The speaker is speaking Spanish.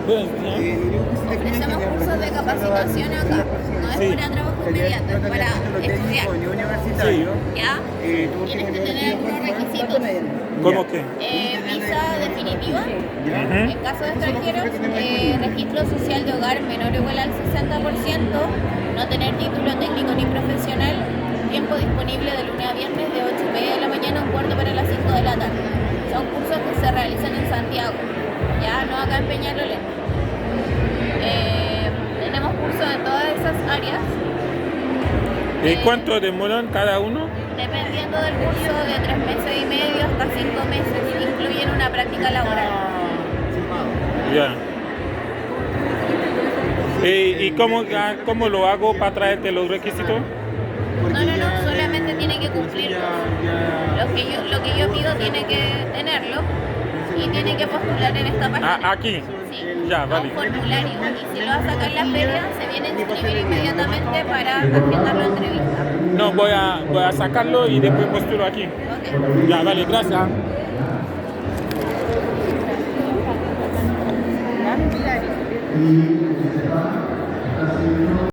Pues, Ofrecemos cursos de capacitación acá. No es Sí. para trabajo inmediato, es para estudiar. sí. ¿Ya? Tienes que tener algunos requisitos. ¿Cómo que? Visa definitiva, Ujú. en caso de extranjeros, registro social de hogar menor o igual al 60%, no tener título técnico ni profesional, tiempo disponible de lunes a viernes de 8:30 de la mañana a un cuarto para las 5 de la tarde. Son cursos que se realizan en Santiago, ya no acá en Peñalolén. Tenemos cursos de todas esas áreas. ¿Y cuánto demoran cada uno? Dependiendo del curso, de 3 meses y medio hasta 5 meses, incluyen una práctica laboral. Ya. ¿Y cómo lo hago para traerte los requisitos? No, solamente tiene que cumplirlo. Lo que yo pido tiene que tenerlo y tiene que postular en esta página. Aquí. Sí, Ya, a vale. un formulario. Y si lo va a sacar la feria, se viene a inscribir inmediatamente para agendar la entrevista. No, voy a sacarlo y después postulo aquí. Ok. Ya, vale, gracias. ¿Ya?